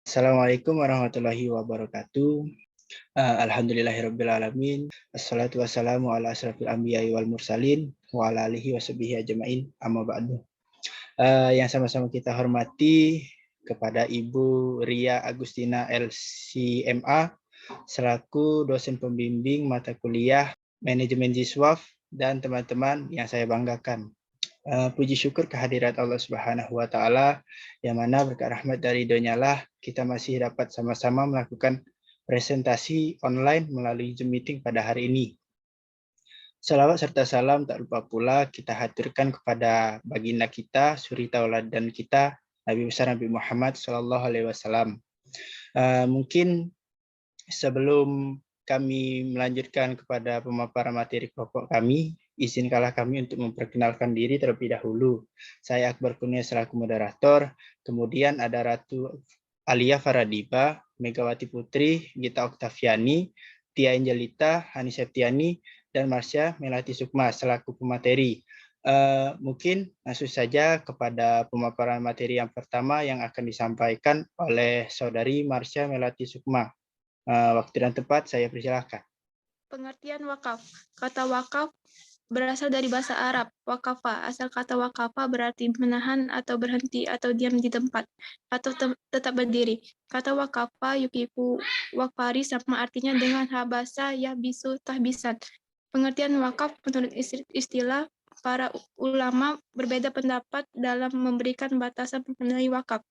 Assalamualaikum warahmatullahi wabarakatuh. Alhamdulillahirabbil alamin. Assalatu wassalamu ala asrofil anbiya'i wal mursalin wa ala alihi washabihi ajmain. Amma ba'du. Yang sama-sama kita hormati kepada Ibu Ria Agustina LCMA selaku dosen pembimbing mata kuliah Manajemen Jiswaf dan teman-teman yang saya banggakan. Puji syukur kehadirat Allah Subhanahu wa taala yang mana berkat rahmat dari Ridhonya lah kita masih dapat sama-sama melakukan presentasi online melalui Zoom meeting pada hari ini. Salawat serta salam tak lupa pula kita haturkan kepada baginda kita, suri tauladan kita, Nabi besar Nabi Muhammad SAW. Mungkin sebelum kami melanjutkan kepada pemaparan materi pokok kami, izinkanlah kami untuk memperkenalkan diri terlebih dahulu. Saya Akbar Kurnia selaku moderator, kemudian ada Ratu Alia Faradiba, Megawati Putri, Gita Oktaviani, Tia Angelita, Hani Septiani, dan Marsha Melati Sukma selaku pemateri. Mungkin langsung saja kepada pemaparan materi yang pertama yang akan disampaikan oleh Saudari Marsha Melati Sukma. Waktu dan tempat saya persilahkan. Pengertian wakaf. Kata wakaf berasal dari bahasa Arab, wakafa. Asal kata wakafa berarti menahan atau berhenti atau diam di tempat atau tetap berdiri. Kata wakafa yukifu wakfari sama artinya dengan bahasa yahbisu tahbisan. Pengertian wakaf menurut istilah para ulama berbeda pendapat dalam memberikan batasan mengenai wakaf.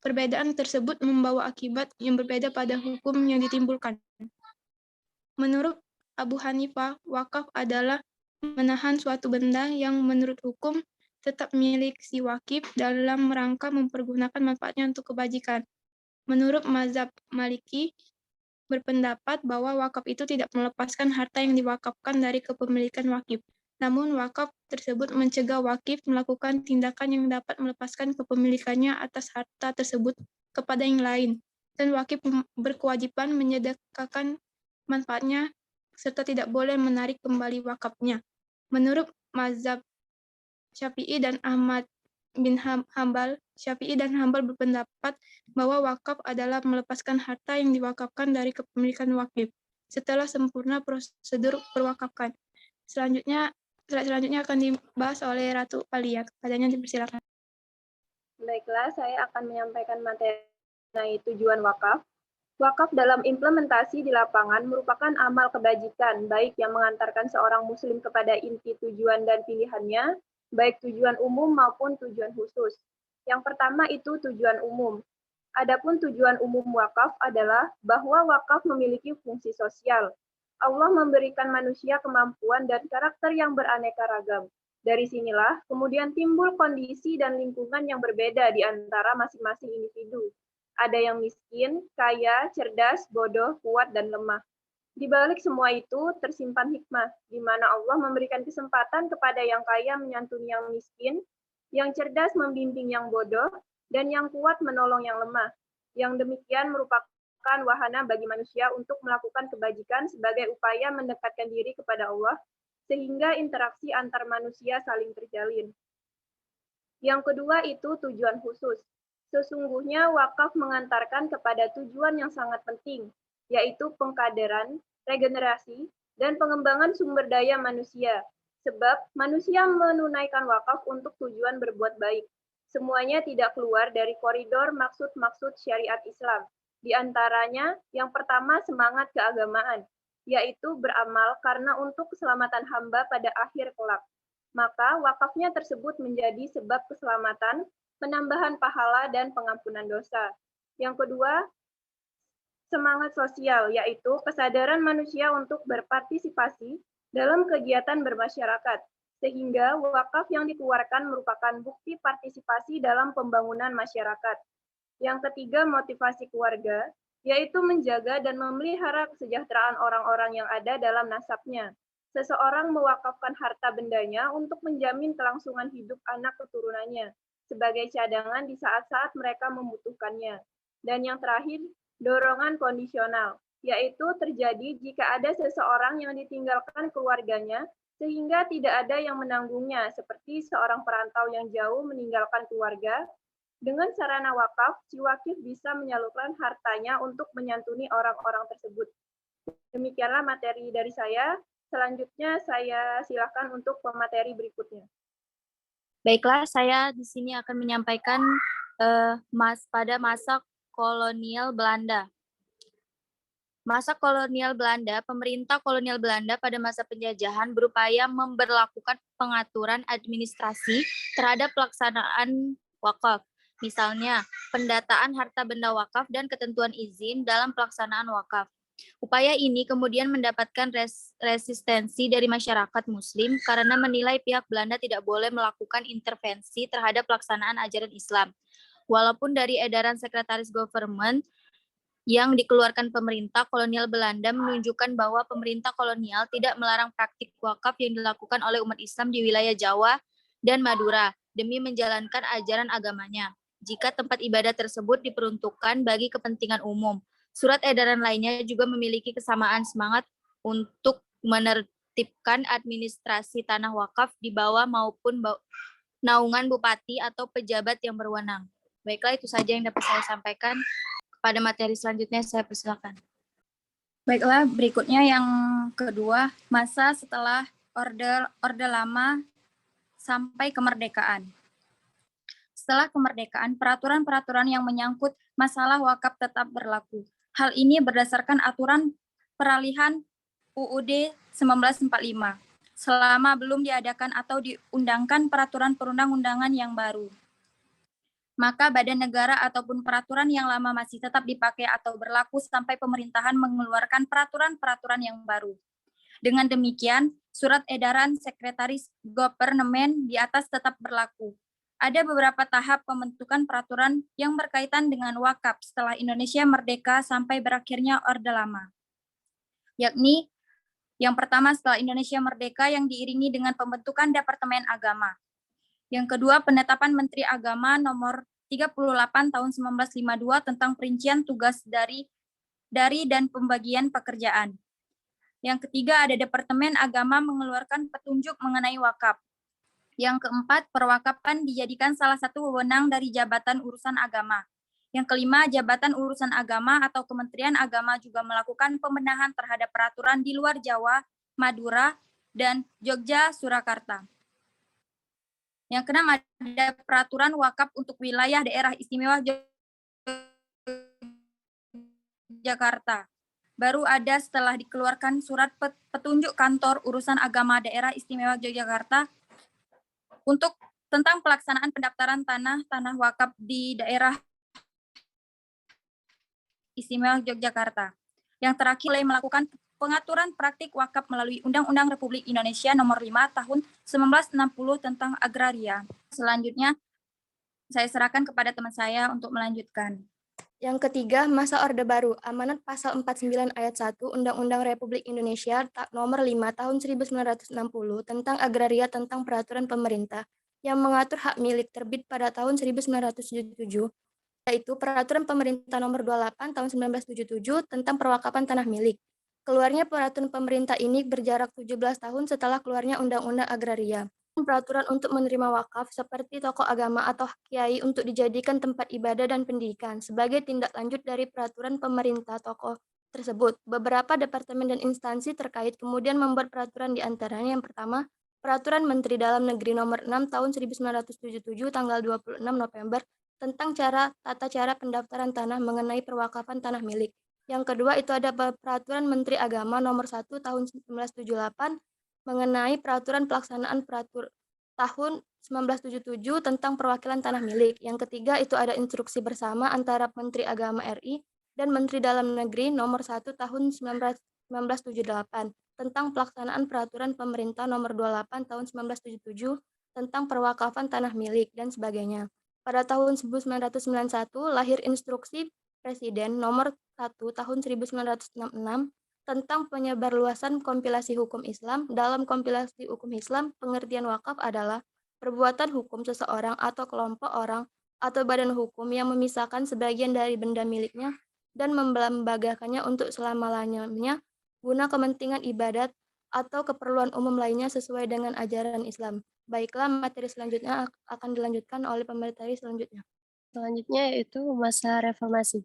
Perbedaan tersebut membawa akibat yang berbeda pada hukum yang ditimbulkan. Menurut Abu Hanifah, wakaf adalah menahan suatu benda yang menurut hukum tetap milik si wakif dalam rangka mempergunakan manfaatnya untuk kebajikan. Menurut mazhab Maliki, berpendapat bahwa wakaf itu tidak melepaskan harta yang diwakafkan dari kepemilikan wakif. Namun wakaf tersebut mencegah wakif melakukan tindakan yang dapat melepaskan kepemilikannya atas harta tersebut kepada yang lain. Dan wakif berkewajiban menyedekahkan manfaatnya serta tidak boleh menarik kembali wakafnya. Menurut mazhab Syafi'i dan Ahmad bin Hambal, Syafi'i dan Hambal berpendapat bahwa wakaf adalah melepaskan harta yang diwakafkan dari kepemilikan wakif setelah sempurna prosedur perwakafan. Selanjutnya akan dibahas oleh Ratu Alia. Kepadanya dipersilakan. Baiklah, saya akan menyampaikan materi mengenai tujuan wakaf. Wakaf dalam implementasi di lapangan merupakan amal kebajikan, baik yang mengantarkan seorang muslim kepada inti tujuan dan pilihannya, baik tujuan umum maupun tujuan khusus. Yang pertama itu tujuan umum. Adapun tujuan umum wakaf adalah bahwa wakaf memiliki fungsi sosial. Allah memberikan manusia kemampuan dan karakter yang beraneka ragam. Dari sinilah kemudian timbul kondisi dan lingkungan yang berbeda di antara masing-masing individu. Ada yang miskin, kaya, cerdas, bodoh, kuat, dan lemah. Di balik semua itu tersimpan hikmah, di mana Allah memberikan kesempatan kepada yang kaya menyantuni yang miskin, yang cerdas membimbing yang bodoh, dan yang kuat menolong yang lemah. Yang demikian merupakan wahana bagi manusia untuk melakukan kebajikan sebagai upaya mendekatkan diri kepada Allah, sehingga interaksi antar manusia saling terjalin. Yang kedua itu tujuan khusus. Sesungguhnya wakaf mengantarkan kepada tujuan yang sangat penting, yaitu pengkaderan, regenerasi, dan pengembangan sumber daya manusia. Sebab manusia menunaikan wakaf untuk tujuan berbuat baik. Semuanya tidak keluar dari koridor maksud-maksud syariat Islam. Di antaranya, yang pertama semangat keagamaan, yaitu beramal karena untuk keselamatan hamba pada akhir kelak. Maka wakafnya tersebut menjadi sebab keselamatan, penambahan pahala, dan pengampunan dosa. Yang kedua, semangat sosial, yaitu kesadaran manusia untuk berpartisipasi dalam kegiatan bermasyarakat, sehingga wakaf yang dikeluarkan merupakan bukti partisipasi dalam pembangunan masyarakat. Yang ketiga, motivasi keluarga, yaitu menjaga dan memelihara kesejahteraan orang-orang yang ada dalam nasabnya. Seseorang mewakafkan harta bendanya untuk menjamin kelangsungan hidup anak keturunannya, sebagai cadangan di saat-saat mereka membutuhkannya. Dan yang terakhir, dorongan kondisional, yaitu terjadi jika ada seseorang yang ditinggalkan keluarganya sehingga tidak ada yang menanggungnya, seperti seorang perantau yang jauh meninggalkan keluarga Dengan sarana wakaf, si wakif bisa menyalurkan hartanya untuk menyantuni orang-orang tersebut. Demikianlah materi dari saya. Selanjutnya saya silakan untuk pemateri berikutnya. Baiklah, saya di sini akan menyampaikan pada masa kolonial Belanda. Masa kolonial Belanda, pemerintah kolonial Belanda pada masa penjajahan berupaya memberlakukan pengaturan administrasi terhadap pelaksanaan wakaf. Misalnya, pendataan harta benda wakaf dan ketentuan izin dalam pelaksanaan wakaf. Upaya ini kemudian mendapatkan resistensi dari masyarakat Muslim karena menilai pihak Belanda tidak boleh melakukan intervensi terhadap pelaksanaan ajaran Islam. Walaupun dari edaran Sekretaris Government yang dikeluarkan pemerintah kolonial Belanda menunjukkan bahwa pemerintah kolonial tidak melarang praktik wakaf yang dilakukan oleh umat Islam di wilayah Jawa dan Madura demi menjalankan ajaran agamanya. Jika tempat ibadah tersebut diperuntukkan bagi kepentingan umum. Surat edaran lainnya juga memiliki kesamaan semangat untuk menertibkan administrasi tanah wakaf di bawah maupun naungan bupati atau pejabat yang berwenang. Baiklah, itu saja yang dapat saya sampaikan. Pada materi selanjutnya saya persilakan. Baiklah, berikutnya yang kedua, masa setelah Orde Lama sampai kemerdekaan. Setelah kemerdekaan, peraturan-peraturan yang menyangkut masalah wakaf tetap berlaku. Hal ini berdasarkan aturan peralihan UUD 1945. Selama belum diadakan atau diundangkan peraturan perundang-undangan yang baru, maka badan negara ataupun peraturan yang lama masih tetap dipakai atau berlaku sampai pemerintahan mengeluarkan peraturan-peraturan yang baru. Dengan demikian, surat edaran Sekretaris Government di atas tetap berlaku. Ada beberapa tahap pembentukan peraturan yang berkaitan dengan wakaf setelah Indonesia merdeka sampai berakhirnya Orde Lama. Yakni, yang pertama setelah Indonesia merdeka yang diiringi dengan pembentukan Departemen Agama. Yang kedua, penetapan Menteri Agama nomor 38 tahun 1952 tentang perincian tugas dari dan pembagian pekerjaan. Yang ketiga, ada Departemen Agama mengeluarkan petunjuk mengenai wakaf. Yang keempat, perwakafan dijadikan salah satu wewenang dari Jabatan Urusan Agama. Yang kelima, Jabatan Urusan Agama atau Kementerian Agama juga melakukan pembenahan terhadap peraturan di luar Jawa, Madura, dan Jogja, Surakarta. Yang keenam, ada peraturan wakaf untuk wilayah daerah istimewa Jakarta. Baru ada setelah dikeluarkan surat petunjuk kantor urusan agama daerah istimewa Yogyakarta untuk tentang pelaksanaan pendaftaran tanah wakaf di daerah istimewa Yogyakarta. Yang terakhir, mulai melakukan pengaturan praktik wakaf melalui Undang-Undang Republik Indonesia Nomor 5 Tahun 1960 tentang agraria. Selanjutnya, saya serahkan kepada teman saya untuk melanjutkan. Yang ketiga, masa Orde Baru, Amanat Pasal 49 Ayat 1 Undang-Undang Republik Indonesia Nomor 5 Tahun 1960 tentang agraria tentang peraturan pemerintah yang mengatur hak milik terbit pada tahun 1977, yaitu Peraturan Pemerintah Nomor 28 Tahun 1977 tentang perwakafan tanah milik. Keluarnya peraturan pemerintah ini berjarak 17 tahun setelah keluarnya Undang-Undang Agraria. Peraturan untuk menerima wakaf seperti tokoh agama atau kiai untuk dijadikan tempat ibadah dan pendidikan sebagai tindak lanjut dari peraturan pemerintah tokoh tersebut. Beberapa departemen dan instansi terkait kemudian membuat peraturan di antaranya yang pertama, Peraturan Menteri Dalam Negeri Nomor 6 Tahun 1977 tanggal 26 November tentang tata cara pendaftaran tanah mengenai perwakafan tanah milik. Yang kedua itu ada Peraturan Menteri Agama Nomor 1 Tahun 1978 mengenai peraturan pelaksanaan tahun 1977 tentang perwakilan tanah milik. Yang ketiga itu ada instruksi bersama antara Menteri Agama RI dan Menteri Dalam Negeri Nomor 1 Tahun 1978 tentang pelaksanaan peraturan pemerintah Nomor 28 Tahun 1977 tentang perwakafan tanah milik dan sebagainya. Pada tahun 1991 lahir instruksi Presiden Nomor 1 Tahun 1966 tentang penyebarluasan kompilasi hukum Islam. Dalam kompilasi hukum Islam, pengertian wakaf adalah perbuatan hukum seseorang atau kelompok orang atau badan hukum yang memisahkan sebagian dari benda miliknya dan melembagakannya untuk selama-lamanya guna kepentingan ibadat atau keperluan umum lainnya sesuai dengan ajaran Islam. Baiklah, materi selanjutnya akan dilanjutkan oleh pemateri selanjutnya. Selanjutnya yaitu masa reformasi.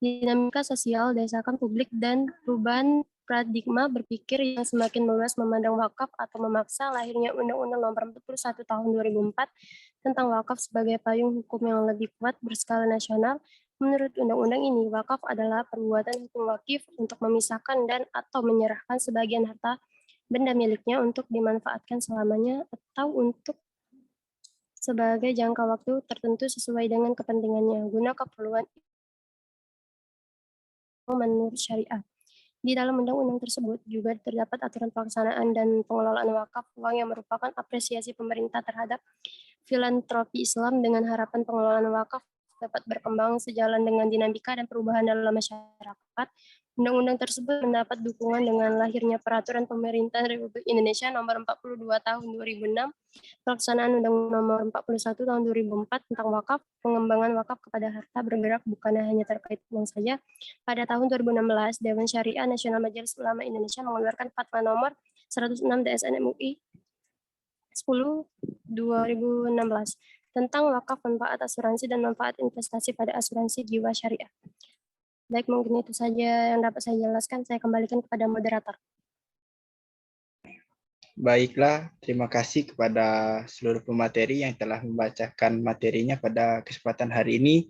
Dinamika sosial, desakan publik, dan perubahan paradigma berpikir yang semakin meluas memandang wakaf atau memaksa lahirnya Undang-Undang Nomor 41 Tahun 2004 tentang wakaf sebagai payung hukum yang lebih kuat berskala nasional. Menurut undang-undang ini, wakaf adalah perbuatan hukum wakif untuk memisahkan dan atau menyerahkan sebagian harta benda miliknya untuk dimanfaatkan selamanya atau untuk sebagai jangka waktu tertentu sesuai dengan kepentingannya guna keperluan menurut syariah. Di dalam undang-undang tersebut juga terdapat aturan pelaksanaan dan pengelolaan wakaf uang yang merupakan apresiasi pemerintah terhadap filantropi Islam dengan harapan pengelolaan wakaf dapat berkembang sejalan dengan dinamika dan perubahan dalam masyarakat. Undang-undang tersebut mendapat dukungan dengan lahirnya Peraturan Pemerintah Republik Indonesia Nomor 42 Tahun 2006, pelaksanaan Undang-Undang Nomor 41 Tahun 2004 tentang wakaf, pengembangan wakaf kepada harta bergerak bukan hanya terkait uang saja. Pada tahun 2016, Dewan Syariah Nasional Majelis Ulama Indonesia mengeluarkan Fatwa Nomor 106 DSN MUI 10/2016 tentang wakaf manfaat asuransi dan manfaat investasi pada asuransi jiwa syariah. Baik, mungkin itu saja yang dapat saya jelaskan. Saya kembalikan kepada moderator. Baiklah, terima kasih kepada seluruh pemateri yang telah membacakan materinya pada kesempatan hari ini.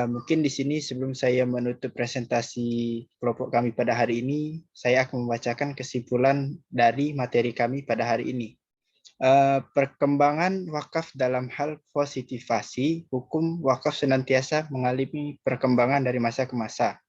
Mungkin di sini sebelum saya menutup presentasi kelompok kami pada hari ini, saya akan membacakan kesimpulan dari materi kami pada hari ini. Perkembangan wakaf dalam hal positivasi, hukum wakaf senantiasa mengalami perkembangan dari masa ke masa.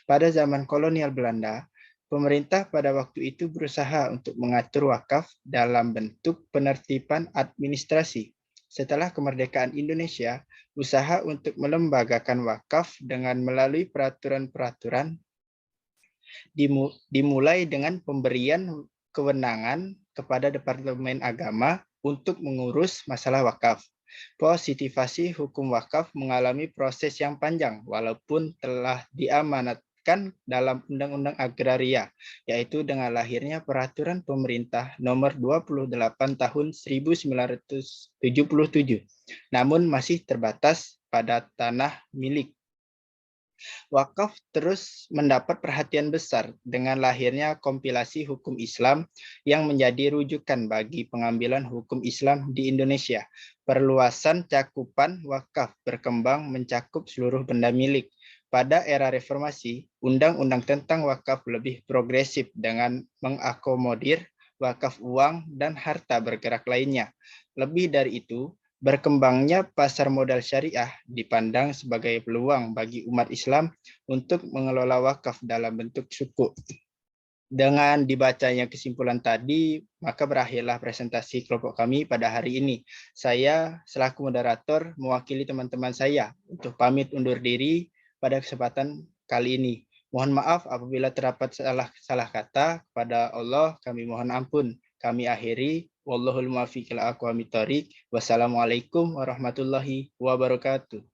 Pada zaman kolonial Belanda, pemerintah pada waktu itu berusaha untuk mengatur wakaf dalam bentuk penertiban administrasi. Setelah kemerdekaan Indonesia, usaha untuk melembagakan wakaf dengan melalui peraturan-peraturan dimulai dengan pemberian kewenangan kepada Departemen Agama untuk mengurus masalah wakaf. Positivasi hukum wakaf mengalami proses yang panjang walaupun telah diamanatkan dalam Undang-Undang Agraria, yaitu dengan lahirnya Peraturan Pemerintah Nomor 28 Tahun 1977, namun masih terbatas pada tanah milik. Wakaf terus mendapat perhatian besar dengan lahirnya kompilasi hukum Islam yang menjadi rujukan bagi pengambilan hukum Islam di Indonesia. Perluasan cakupan wakaf berkembang mencakup seluruh benda milik. Pada era reformasi, undang-undang tentang wakaf lebih progresif dengan mengakomodir wakaf uang dan harta bergerak lainnya. Lebih dari itu, berkembangnya pasar modal syariah dipandang sebagai peluang bagi umat Islam untuk mengelola wakaf dalam bentuk sukuk. Dengan dibacanya kesimpulan tadi, maka berakhirlah presentasi kelompok kami pada hari ini. Saya selaku moderator mewakili teman-teman saya untuk pamit undur diri pada kesempatan kali ini. Mohon maaf apabila terdapat salah kata. Kepada Allah kami mohon ampun. Kami akhiri. Wallahul muwaffiq ila aqwamit thoriq. Wassalamualaikum warahmatullahi wabarakatuh.